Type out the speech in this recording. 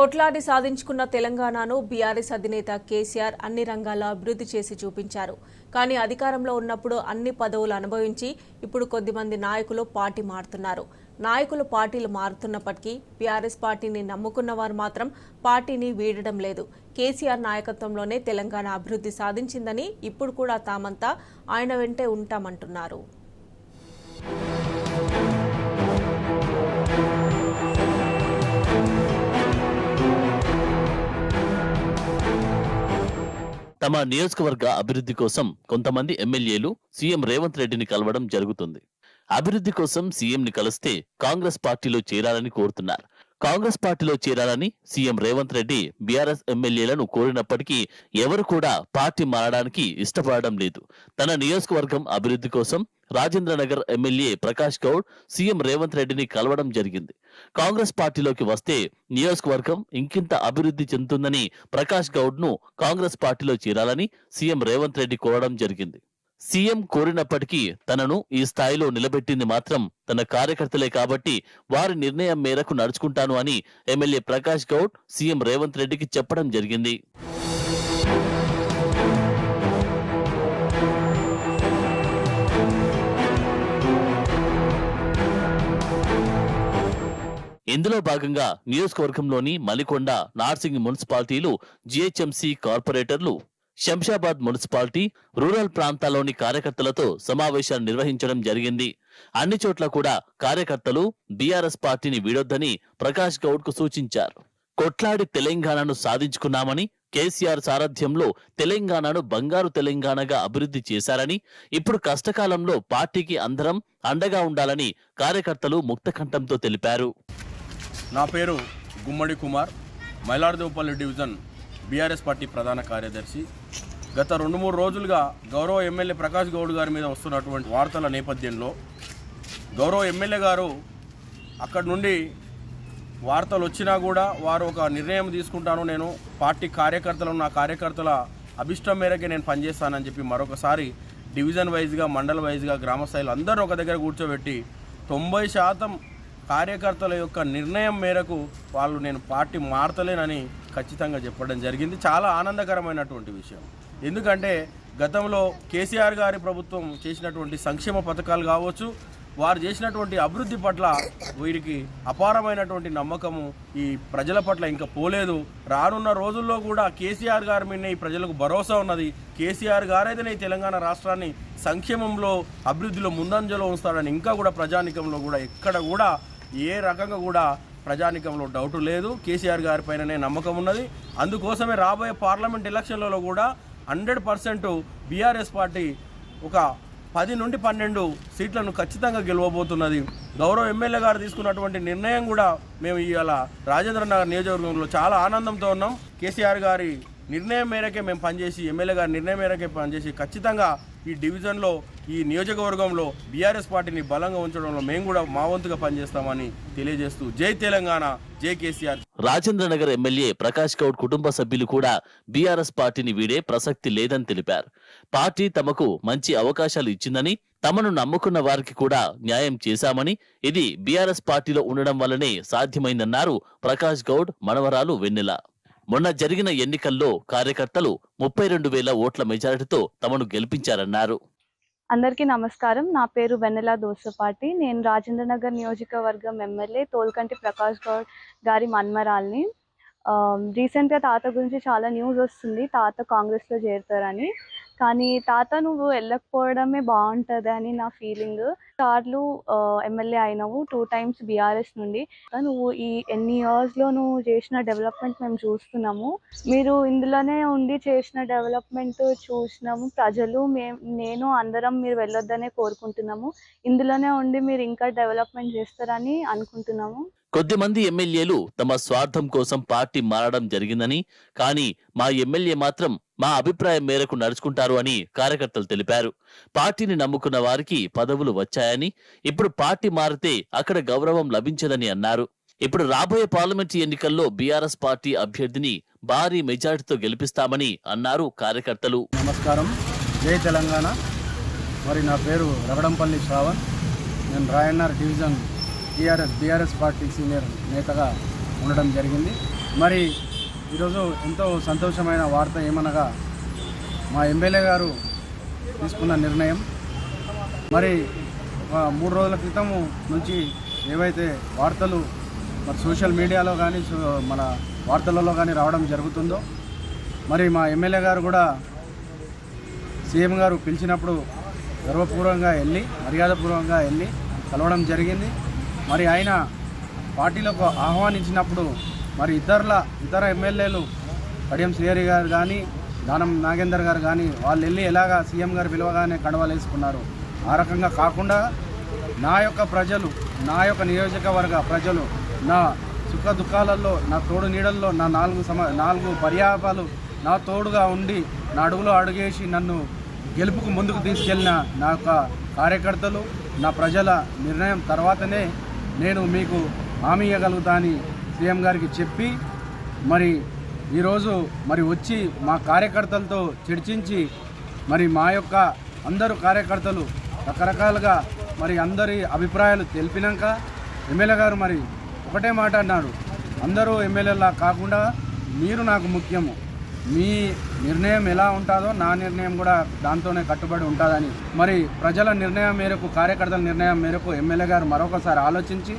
కొట్లాడి సాధించుకున్న తెలంగాణను బీఆర్ఎస్ అధినేత కేసీఆర్ అన్ని రంగాల్లో అభివృద్ధి చేసి చూపించారు. కానీ అధికారంలో ఉన్నప్పుడు అన్ని పదవులు అనుభవించి ఇప్పుడు కొద్దిమంది నాయకులు పార్టీ మారుతున్నారు. నాయకులు పార్టీలు మారుతున్నప్పటికీ బీఆర్ఎస్ పార్టీని నమ్ముకున్న వారు మాత్రం పార్టీని వీడడం లేదు. కేసీఆర్ నాయకత్వంలోనే తెలంగాణ అభివృద్ధి సాధించిందని ఇప్పుడు కూడా తామంతా ఆయన వెంటే ఉంటామంటున్నారు. తమ నియోజకవర్గ అభివృద్ధి కోసం కొంతమంది ఎమ్మెల్యేలు సీఎం రేవంత్ రెడ్డిని కలవడం జరుగుతుంది. అభివృద్ధి కోసం సీఎంని కలిస్తే కాంగ్రెస్ పార్టీలో చేరాలని కోరుతున్నారు. కాంగ్రెస్ పార్టీలో చేరాలని సీఎం రేవంత్ రెడ్డి బీఆర్ఎస్ ఎమ్మెల్యేలను కోరినప్పటికీ ఎవరు కూడా పార్టీ మారడానికి ఇష్టపడడం లేదు. తన నియోజకవర్గం అభివృద్ధి కోసం రాజేంద్రనగర్ ఎమ్మెల్యే ప్రకాష్ గౌడ్ సీఎం రేవంత్ రెడ్డిని కలవడం జరిగింది. కాంగ్రెస్ పార్టీలోకి వస్తే నియోజకవర్గం ఇంకింత అభివృద్ధి చెందుతుందని ప్రకాష్ గౌడ్ ను కాంగ్రెస్ పార్టీలో చేరాలని సీఎం రేవంత్ రెడ్డి కోరడం జరిగింది. సీఎం కోరినప్పటికీ తనను ఈ స్థాయిలో నిలబెట్టింది మాత్రం తన కార్యకర్తలే కాబట్టి వారి నిర్ణయం మేరకు నడుచుకుంటాను అని ఎమ్మెల్యే ప్రకాష్ గౌడ్ సీఎం రేవంత్ రెడ్డికి చెప్పడం జరిగింది. ఇందులో భాగంగా నియోజకవర్గంలోని మలికొండ, నార్సింగ్ మున్సిపాలిటీలు, జీహెచ్ఎంసీ కార్పొరేటర్లు, శంషాబాద్ మున్సిపాలిటీ, రూరల్ ప్రాంతాల్లోని కార్యకర్తలతో సమావేశాలు నిర్వహించడం జరిగింది. అన్ని చోట్ల కూడా కార్యకర్తలు బీఆర్ఎస్ పార్టీని వీడొద్దని ప్రకాష్ గౌడ్ కు సూచించారు. కొట్లాడి తెలంగాణను సాధించుకున్నామని, కేసీఆర్ సారథ్యంలో తెలంగాణను బంగారు తెలంగాణగా అభివృద్ధి చేశారని, ఇప్పుడు కష్టకాలంలో పార్టీకి అందరం అండగా ఉండాలని కార్యకర్తలు ముక్తకంఠంతో తెలిపారు. నా పేరు గుమ్మడి Kumar, Mailardevpally division BRS party ప్రధాన కార్యదర్శి. గత 2-3 రోజులుగా గౌరవ ఎమ్మెల్యే ప్రకాష్ గౌడ్ గారి మీద వస్తున్నటువంటి వార్తల నేపథ్యంలో గౌరవ ఎమ్మెల్యే గారు అక్కడి నుండి వార్తలు వచ్చినా కూడా వారు ఒక నిర్ణయం తీసుకుంటాను, నేను పార్టీ కార్యకర్తలను, నా కార్యకర్తల అభిష్టం మేరకే నేను పనిచేస్తానని చెప్పి మరొకసారి డివిజన్ వైజ్గా, మండల వైజ్గా, గ్రామ స్థాయిలో అందరూ ఒక దగ్గర కూర్చోబెట్టి 90% కార్యకర్తల యొక్క నిర్ణయం మేరకు వాళ్ళు నేను పార్టీ మారతలేనని ఖచ్చితంగా చెప్పడం జరిగింది. చాలా ఆనందకరమైనటువంటి విషయం. ఎందుకంటే గతంలో కేసీఆర్ గారి ప్రభుత్వం చేసినటువంటి సంక్షేమ పథకాలు కావచ్చు, వారు చేసినటువంటి అభివృద్ధి పట్ల వీరికి అపారమైనటువంటి నమ్మకము ఈ ప్రజల పట్ల ఇంకా పోలేదు. రానున్న రోజుల్లో కూడా కేసీఆర్ గారి మీద ఈ ప్రజలకు భరోసా ఉన్నది. కేసీఆర్ గారైతేనే ఈ తెలంగాణ రాష్ట్రాన్ని సంక్షేమంలో, అభివృద్ధిలో ముందంజలో ఉంచుతాడని ఇంకా కూడా ప్రజానికంలో కూడా ఎక్కడ కూడా ఏ రకంగా కూడా ప్రజానికంలో డౌట్ లేదు. కేసీఆర్ గారి పైననే నమ్మకం ఉన్నది. అందుకోసమే రాబోయే పార్లమెంట్ ఎలక్షన్లలో కూడా 100% బీఆర్ఎస్ పార్టీ ఒక 10 నుండి 12 సీట్లను ఖచ్చితంగా గెలవబోతున్నది. గౌరవ ఎమ్మెల్యే గారు తీసుకున్నటువంటి నిర్ణయం కూడా మేము ఇవాళ రాజేంద్రనగర్ నియోజకవర్గంలో చాలా ఆనందంతో ఉన్నాం. కేసీఆర్ గారి నిర్ణయం మేరకే మేము పనిచేసి, ఎమ్మెల్యే గారి నిర్ణయం మేరకే పనిచేసి ఖచ్చితంగా ఈ డివిజన్లో, ఈ నియోజకవర్గంలో బీఆర్ఎస్ పార్టీని బలంగా ఉంచడంలో మేము కూడా మా వంతుగా పనిచేస్తామని తెలియజేస్తూ జై తెలంగాణ, జై కేసీఆర్. రాజేంద్రనగర్ ఎమ్మెల్యే ప్రకాష్ గౌడ్ కుటుంబ సభ్యులు కూడా బీఆర్ఎస్ పార్టీని వీడే ప్రసక్తి లేదని తెలిపారు. పార్టీ తమకు మంచి అవకాశాలు ఇచ్చిందని, తమను నమ్ముకున్న వారికి కూడా న్యాయం చేశామని, ఇది బీఆర్ఎస్ పార్టీలో ఉండడం వల్లనే సాధ్యమైందన్నారు ప్రకాష్ గౌడ్ మనవరాలు వెన్నెల. మొన్న జరిగిన ఎన్నికల్లో కార్యకర్తలు 32,000 ఓట్ల మెజారిటీతో తమను గెలిపించారన్నారు. అందరికీ నమస్కారం. నా పేరు వెన్నెల దోసపాటి. నేను రాజేంద్రనగర్ నియోజకవర్గం ఎమ్మెల్యే తోల్కంటి ప్రకాష్ గౌడ్ గారి మన్మరాల్ని. రీసెంట్గా తాత గురించి చాలా న్యూస్ వస్తుంది, తాత కాంగ్రెస్లో చేరుతారని. కానీ తాత నువ్వు వెళ్ళకపోవడమే బాగుంటుంది అని నా ఫీలింగ్. సార్లు ఎమ్మెల్యే అయినావు, 2 times బీఆర్ఎస్ నుండి. నువ్వు ఈ ఎన్ని ఇయర్స్లో నువ్వు చేసిన డెవలప్మెంట్ మేము చూస్తున్నాము. మీరు ఇందులోనే ఉండి చేసిన డెవలప్మెంట్ చూసినాము. ప్రజలు, నేను అందరం మీరు వెళ్ళొద్దనే కోరుకుంటున్నాము. ఇందులోనే ఉండి మీరు ఇంకా డెవలప్మెంట్ చేస్తారని అనుకుంటున్నాము. కొద్దిమంది ఎమ్మెల్యేలు తమ స్వార్థం కోసం పార్టీ మారడం జరిగిందని, కానీ మా ఎమ్మెల్యే మాత్రం మా అభిప్రాయం మేరకు నడుచుకుంటారు అని కార్యకర్తలు తెలిపారు. పార్టీని నమ్ముకున్న వారికి పదవులు వచ్చాయని, ఇప్పుడు పార్టీ మారితే అక్కడ గౌరవం లభించదని అన్నారు. ఇప్పుడు రాబోయే పార్లమెంట్ ఎన్నికల్లో బీఆర్ఎస్ పార్టీ అభ్యర్థిని భారీ మెజారిటీతో గెలిపిస్తామని అన్నారు కార్యకర్తలు. నమస్కారం, జై తెలంగాణ. మరి నా పేరు రగడంపల్లి శ్రావణ్. నేను రాయన్నర్ డివిజన్ బీఆర్ఎస్ పార్టీ సీనియర్ నేతగా ఉండడం జరిగింది. మరి ఈరోజు ఎంతో సంతోషమైన వార్త ఏమనగా మా ఎమ్మెల్యే గారు తీసుకున్న నిర్ణయం మరి 3 రోజుల క్రితము నుంచి ఏవైతే వార్తలు మరి సోషల్ మీడియాలో కానీ మన వార్తలలో కానీ రావడం జరుగుతుందో మరి మా ఎమ్మెల్యే గారు కూడా సీఎం గారు పిలిచినప్పుడు గర్వపూర్వకంగా వెళ్ళి మర్యాదపూర్వకంగా వెళ్ళి కలవడం జరిగింది. మరి ఆయన పార్టీలకు ఆహ్వానించినప్పుడు మరి ఇతర ఎమ్మెల్యేలు కడియం శ్రీహరి గారు కానీ దానం నాగేందర్ గారు కానీ వాళ్ళు వెళ్ళి ఎలాగా సీఎం గారు పిలవగానే కండవాలు వేసుకున్నారు. ఆ రకంగా కాకుండా నా యొక్క ప్రజలు, నా యొక్క నియోజకవర్గ ప్రజలు నా సుఖ దుఃఖాలలో, నా తోడు నీడల్లో నా 4 పర్యాపాలు నా తోడుగా ఉండి నా అడుగులో అడుగేసి నన్ను గెలుపుకు ముందుకు తీసుకెళ్ళిన నా యొక్క కార్యకర్తలు, నా ప్రజల నిర్ణయం తర్వాతనే నేను మీకు హామీ ఇవ్వగలుగుతా అని సీఎం గారికి చెప్పి మరి ఈరోజు మరి వచ్చి మా కార్యకర్తలతో చర్చించి మరి మా యొక్క అందరూ కార్యకర్తలు రకరకాలుగా మరి అందరి అభిప్రాయాలు తెలిపినాక ఎమ్మెల్యే గారు మరి ఒకటే మాట అన్నారు, అందరూ ఎమ్మెల్యేలా కాకుండా మీరు నాకు ముఖ్యము, మీ నిర్ణయం ఎలా ఉంటుందో నా నిర్ణయం కూడా దాంతోనే కట్టుబడి ఉంటుందని మరి ప్రజల నిర్ణయం మేరకు, కార్యకర్తల నిర్ణయం మేరకు ఎమ్మెల్యే గారు మరొకసారి ఆలోచించి